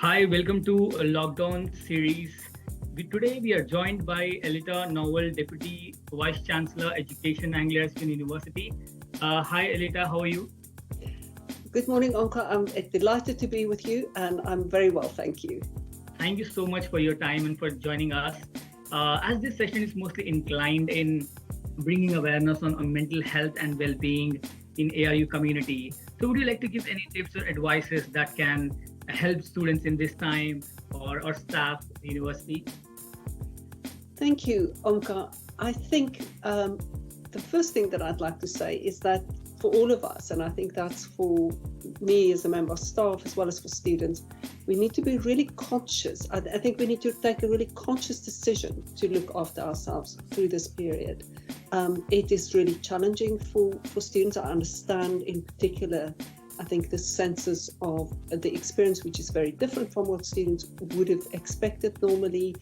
Hi, welcome to a lockdown series. Today we are joined by Aletta Norwal, Deputy Vice-chancellor Education, Anglia Ruskin University. Hi, Aletta, how are you? Good morning, Onka. I'm delighted to be with you, and I'm very well, thank you. Thank you so much for your time and for joining us. As this session is mostly inclined in bringing awareness on mental health and well-being in ARU community, so would you like to give any tips or advices that can help students in this time or staff at the university? Thank you, Onka. I think the first thing that I'd like to say is that for all of us, and I think that's for me as a member of staff as well as for students, we need to be really conscious. I think we need to take a really conscious decision to look after ourselves through this period. It is really challenging for students. I understand in particular, I think the senses of the experience, which is very different from what students would have expected normally.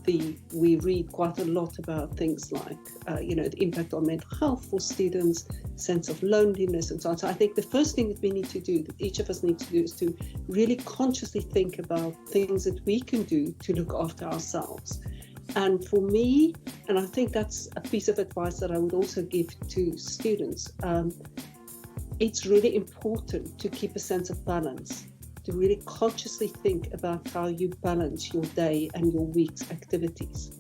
We read quite a lot about things like, the impact on mental health for students, sense of loneliness and so on. So I think the first thing that we need to do, that each of us need to do, is to really consciously think about things that we can do to look after ourselves. And for me, and I think that's a piece of advice that I would also give to students, it's really important to keep a sense of balance, to really consciously think about how you balance your day and your week's activities,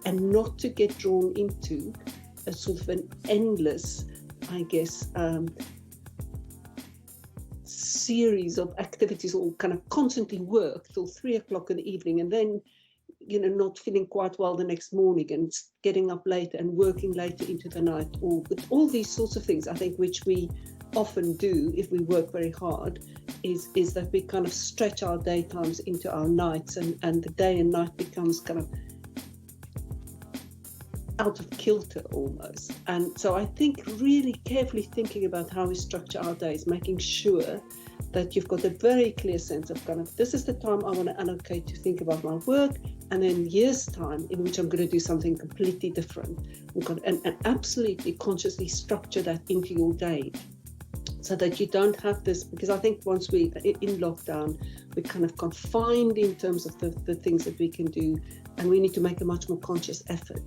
and not to get drawn into a sort of an endless, I guess, series of activities, or kind of constantly work till 3 o'clock in the evening, and then not feeling quite well the next morning and getting up later and working later into the night, or with all these sorts of things, I think, which we often do if we work very hard, is that we kind of stretch our daytimes into our nights, and the day and night becomes kind of out of kilter almost. And so I think really carefully thinking about how we structure our days, making sure that you've got a very clear sense of kind of, this is the time I want to allocate to think about my work, and then years' time in which I'm going to do something completely different. And absolutely consciously structure that into your day, so that you don't have this, because I think once we're in lockdown, we're kind of confined in terms of the things that we can do, and we need to make a much more conscious effort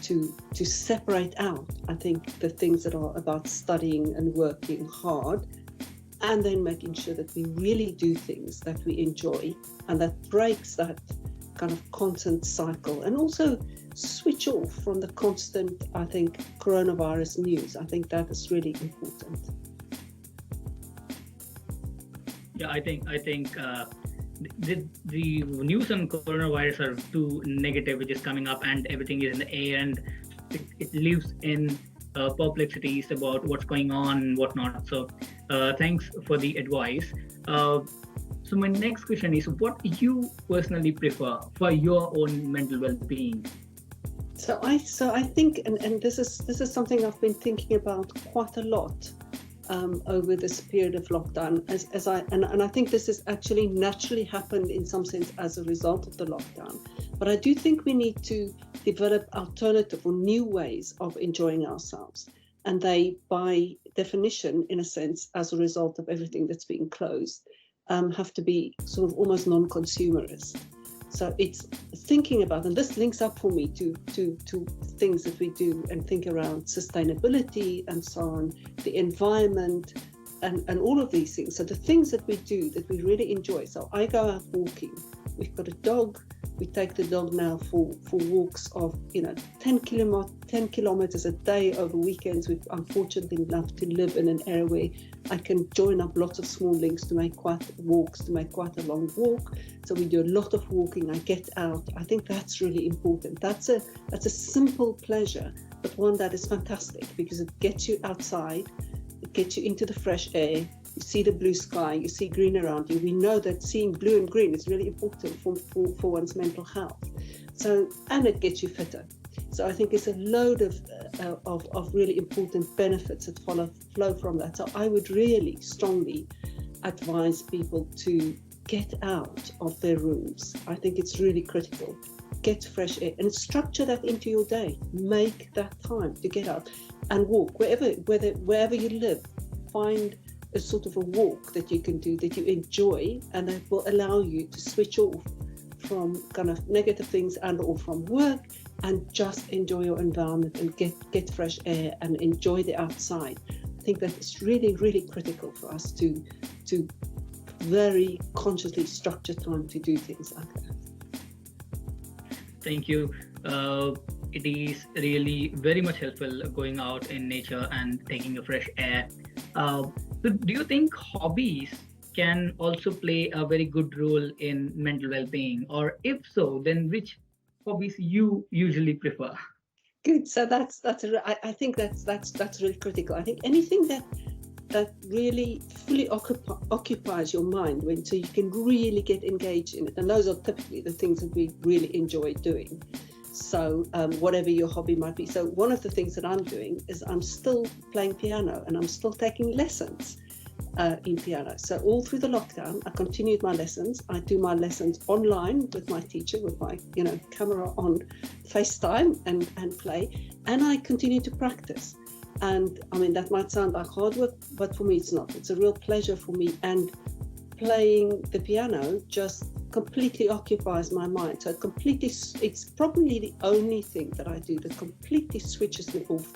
to separate out, I think, the things that are about studying and working hard, and then making sure that we really do things that we enjoy, and that breaks that kind of constant cycle, and also switch off from the constant, I think, coronavirus news. I think that is really important. Yeah, I think the news on coronavirus are too negative, which is coming up, and everything is in the air, and it lives in perplexities about what's going on and whatnot. So, thanks for the advice. So my next question is, what you personally prefer for your own mental well-being? So I think, and this is something I've been thinking about quite a lot over this period of lockdown, and I think this has actually naturally happened in some sense as a result of the lockdown. But I do think we need to develop alternative or new ways of enjoying ourselves, and they, by definition, in a sense, as a result of everything that's being closed, have to be sort of almost non-consumerist. So it's thinking about, and this links up for me to things that we do and think around sustainability and so on, the environment, and all of these things. So the things that we do that we really enjoy. So I go out walking. We've got a dog. We take the dog now for walks of 10 kilometers a day over weekends. We're unfortunately enough to live in an area where I can join up lots of small links to make quite a long walk. So we do a lot of walking. I get out. I think that's really important. That's a simple pleasure, but one that is fantastic because it gets you outside, it gets you into the fresh air. You see the blue sky, you see green around you. We know that seeing blue and green is really important for one's mental health. So, and it gets you fitter. So I think it's a load of really important benefits that flow from that. So I would really strongly advise people to get out of their rooms. I think it's really critical. Get fresh air and structure that into your day. Make that time to get out and walk wherever you live. Find a sort of a walk that you can do that you enjoy, and that will allow you to switch off from kind of negative things and or from work, and just enjoy your environment and get fresh air and enjoy the outside. I think that it's really, really critical for us to very consciously structure time to do things like that. Thank you. It is really very much helpful going out in nature and taking a fresh air. So do you think hobbies can also play a very good role in mental well-being? Or if so, then which hobbies you usually prefer? Good. So I think that's really critical. I think anything that really fully occupies your mind, so you can really get engaged in it, and those are typically the things that we really enjoy doing. So whatever your hobby might be. So one of the things that I'm doing is I'm still playing piano, and I'm still taking lessons in piano. So all through the lockdown, I continued my lessons. I do my lessons online with my teacher, with my camera on FaceTime and play, and I continue to practice. And I mean, that might sound like hard work, but for me it's not. It's a real pleasure for me, and playing the piano just completely occupies my mind. So it's probably the only thing that I do that completely switches me off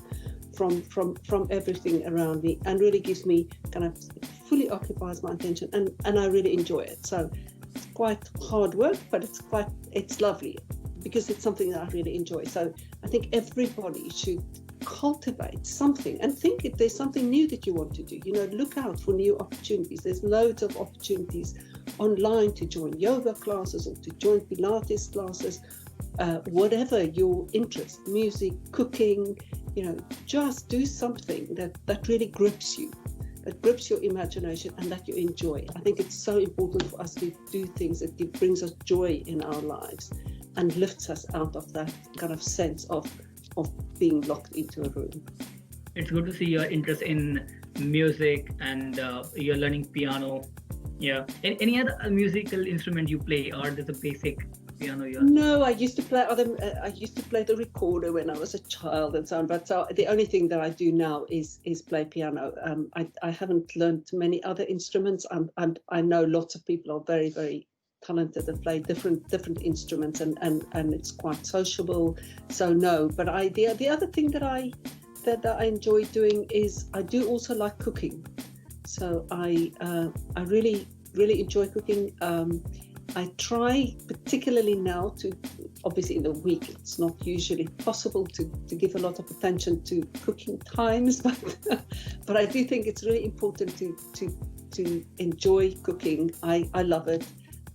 from everything around me, and really gives me kind of fully occupies my attention, and I really enjoy it. So it's quite hard work, but it's lovely because it's something that I really enjoy. So I think everybody should cultivate something and think if there's something new that you want to do. Look out for new opportunities. There's loads of opportunities online to join yoga classes or to join Pilates classes, whatever your interest, music, cooking, just do something that really grips you, that grips your imagination and that you enjoy. I think it's so important for us to do things that brings us joy in our lives and lifts us out of that kind of sense of being locked into a room. It's good to see your interest in music, and you're learning piano. Yeah. Any other musical instrument you play, or the basic piano you're? No, I used to play the recorder when I was a child and so on. But the only thing that I do now is play piano. I haven't learned many other instruments. I know lots of people are very, very talented and play different instruments, and it's quite sociable. So no, but the other thing that I enjoy doing is I do also like cooking. So I really enjoy cooking. I try particularly now to, obviously in the week it's not usually possible to give a lot of attention to cooking times, but I do think it's really important to enjoy cooking. I love it.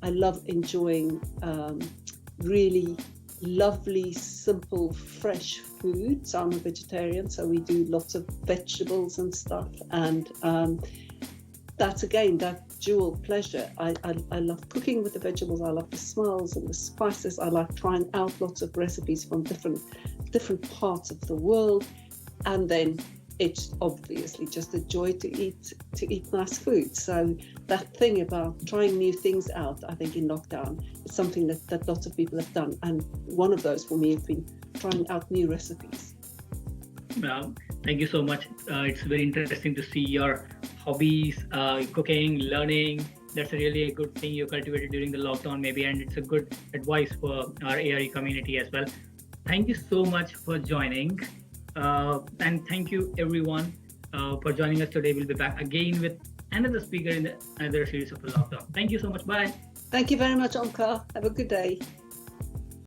I love enjoying really lovely, simple, fresh food. So I'm a vegetarian, so we do lots of vegetables and stuff. And that's, again, that dual pleasure. I love cooking with the vegetables. I love the smells and the spices. I like trying out lots of recipes from different parts of the world. And then it's obviously just a joy to eat nice food. So that thing about trying new things out, I think in lockdown, is something that lots of people have done. And one of those for me has been trying out new recipes. Well, thank you so much. It's very interesting to see your hobbies, cooking, learning. That's really a good thing you cultivated during the lockdown maybe, and it's a good advice for our ARE community as well. Thank you so much for joining. And thank you everyone for joining us today. We'll be back again with another speaker in another series of the lockdown. Thank you so much. Bye. Thank you very much, Omkar. Have a good day.